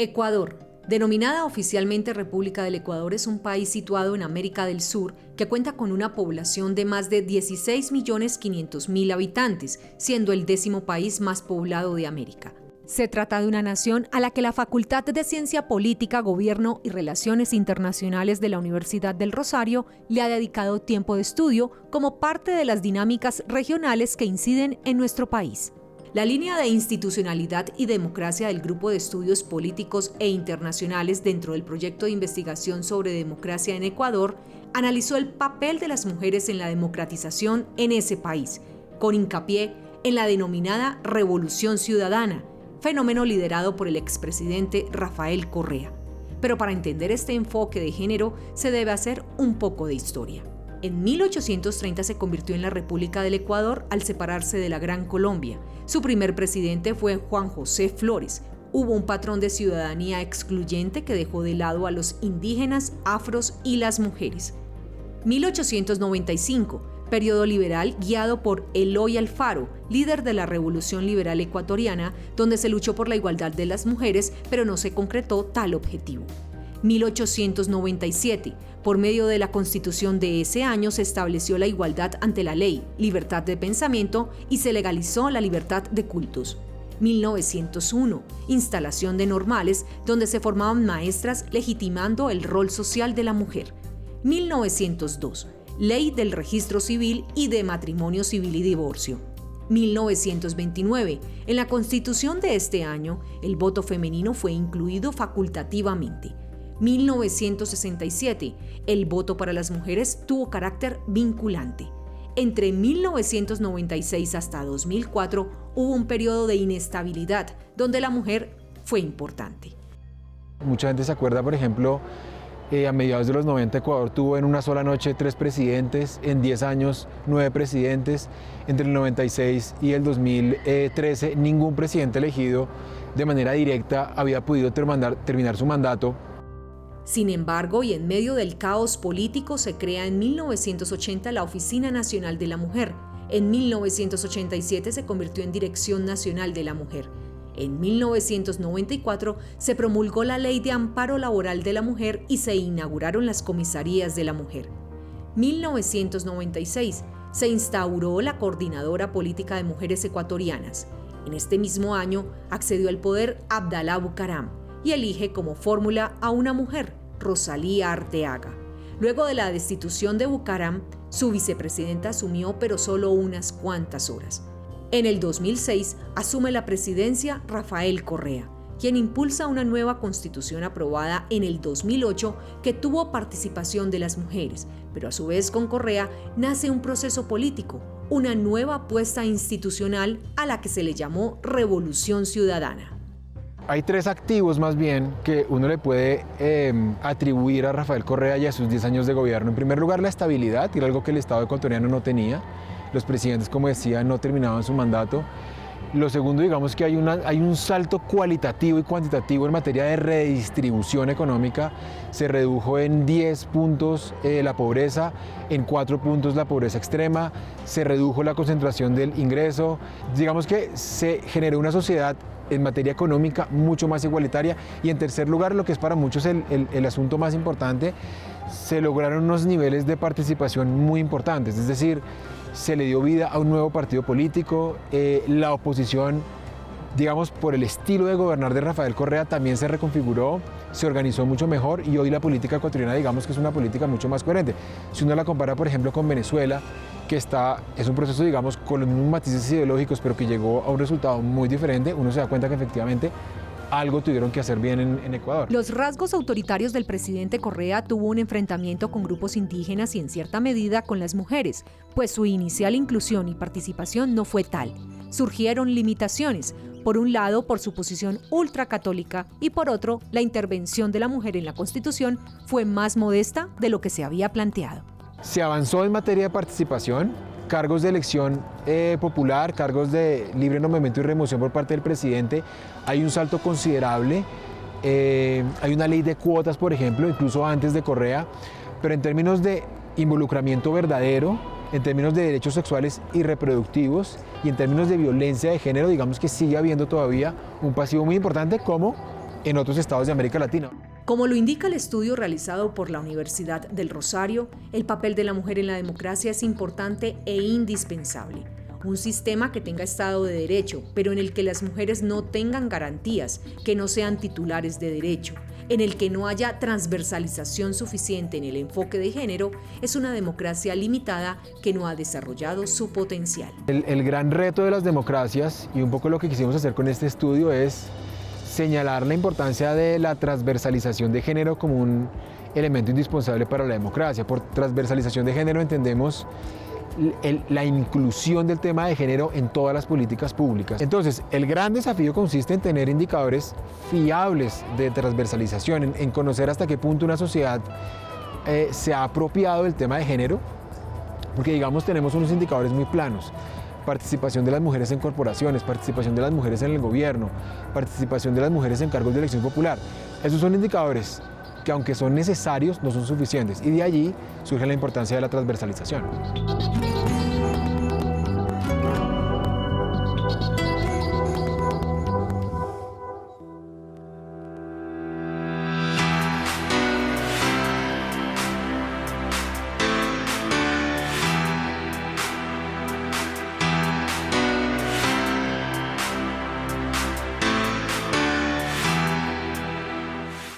Ecuador, denominada oficialmente República del Ecuador, es un país situado en América del Sur que cuenta con una población de más de 16.500.000 habitantes, siendo el 10º país más poblado de América. Se trata de una nación a la que la Facultad de Ciencia Política, Gobierno y Relaciones Internacionales de la Universidad del Rosario le ha dedicado tiempo de estudio como parte de las dinámicas regionales que inciden en nuestro país. La línea de institucionalidad y democracia del Grupo de Estudios Políticos e Internacionales dentro del proyecto de investigación sobre democracia en Ecuador analizó el papel de las mujeres en la democratización en ese país, con hincapié en la denominada Revolución Ciudadana, fenómeno liderado por el expresidente Rafael Correa. Pero para entender este enfoque de género se debe hacer un poco de historia. En 1830 se convirtió en la República del Ecuador al separarse de la Gran Colombia. Su primer presidente fue Juan José Flores. Hubo un patrón de ciudadanía excluyente que dejó de lado a los indígenas, afros y las mujeres. 1895, periodo liberal guiado por Eloy Alfaro, líder de la Revolución Liberal Ecuatoriana, donde se luchó por la igualdad de las mujeres, pero no se concretó tal objetivo. 1897, por medio de la Constitución de ese año se estableció la igualdad ante la ley, libertad de pensamiento y se legalizó la libertad de cultos. 1901, instalación de normales donde se formaban maestras legitimando el rol social de la mujer. 1902, ley del registro civil y de matrimonio civil y divorcio. 1929, en la Constitución de este año, el voto femenino fue incluido facultativamente. 1967, el voto para las mujeres tuvo carácter vinculante. Entre 1996 hasta 2004 hubo un periodo de inestabilidad donde la mujer fue importante. Mucha gente se acuerda, por ejemplo, a mediados de los 90 Ecuador tuvo en una sola noche 3 presidentes, en 10 años 9 presidentes, entre el 96 y el 2013 ningún presidente elegido de manera directa había podido terminar su mandato. Sin embargo, y en medio del caos político, se crea en 1980 la Oficina Nacional de la Mujer. En 1987 se convirtió en Dirección Nacional de la Mujer. En 1994 se promulgó la Ley de Amparo Laboral de la Mujer y se inauguraron las Comisarías de la Mujer. 1996 se instauró la Coordinadora Política de Mujeres Ecuatorianas. En este mismo año accedió al poder Abdalá Bucaram y elige como fórmula a una mujer, Rosalía Arteaga. Luego de la destitución de Bucaram, su vicepresidenta asumió pero solo unas cuantas horas. En el 2006 asume la presidencia Rafael Correa, quien impulsa una nueva constitución aprobada en el 2008 que tuvo participación de las mujeres, pero a su vez con Correa nace un proceso político, una nueva apuesta institucional a la que se le llamó Revolución Ciudadana. Hay 3 activos más bien que uno le puede atribuir a Rafael Correa y a sus 10 años de gobierno. En primer lugar, la estabilidad, que era algo que el Estado ecuatoriano no tenía. Los presidentes, como decía, no terminaban su mandato. Lo segundo, digamos que hay un salto cualitativo y cuantitativo en materia de redistribución económica. Se redujo en 10 puntos la pobreza, en 4 puntos la pobreza extrema, se redujo la concentración del ingreso. Digamos que se generó una sociedad en materia económica mucho más igualitaria y en tercer lugar, lo que es para muchos el asunto más importante, se lograron unos niveles de participación muy importantes, es decir, se le dio vida a un nuevo partido político, la oposición, digamos, por el estilo de gobernar de Rafael Correa también se reconfiguró, se organizó mucho mejor y hoy la política ecuatoriana, digamos que es una política mucho más coherente. Si uno la compara, por ejemplo, con Venezuela, que es un proceso, digamos, con los mismos matices ideológicos, pero que llegó a un resultado muy diferente, uno se da cuenta que efectivamente algo tuvieron que hacer bien en Ecuador. Los rasgos autoritarios del presidente Correa tuvo un enfrentamiento con grupos indígenas y en cierta medida con las mujeres, pues su inicial inclusión y participación no fue tal. Surgieron limitaciones, por un lado por su posición ultracatólica y por otro la intervención de la mujer en la Constitución fue más modesta de lo que se había planteado. Se avanzó en materia de participación, cargos de elección popular, cargos de libre nombramiento y remoción por parte del presidente, hay un salto considerable, hay una ley de cuotas, por ejemplo, incluso antes de Correa, pero en términos de involucramiento verdadero, en términos de derechos sexuales y reproductivos y en términos de violencia de género, digamos que sigue habiendo todavía un pasivo muy importante como en otros estados de América Latina. Como lo indica el estudio realizado por la Universidad del Rosario, el papel de la mujer en la democracia es importante e indispensable. Un sistema que tenga Estado de Derecho, pero en el que las mujeres no tengan garantías, que no sean titulares de derecho, en el que no haya transversalización suficiente en el enfoque de género, es una democracia limitada que no ha desarrollado su potencial. El gran reto de las democracias, y un poco lo que quisimos hacer con este estudio, es señalar la importancia de la transversalización de género como un elemento indispensable para la democracia. Por transversalización de género entendemos la inclusión del tema de género en todas las políticas públicas. Entonces, el gran desafío consiste en tener indicadores fiables de transversalización, en conocer hasta qué punto una sociedad se ha apropiado del tema de género, porque digamos tenemos unos indicadores muy planos. Participación de las mujeres en corporaciones, participación de las mujeres en el gobierno, participación de las mujeres en cargos de elección popular. Esos son indicadores que, aunque son necesarios, no son suficientes, y de allí surge la importancia de la transversalización.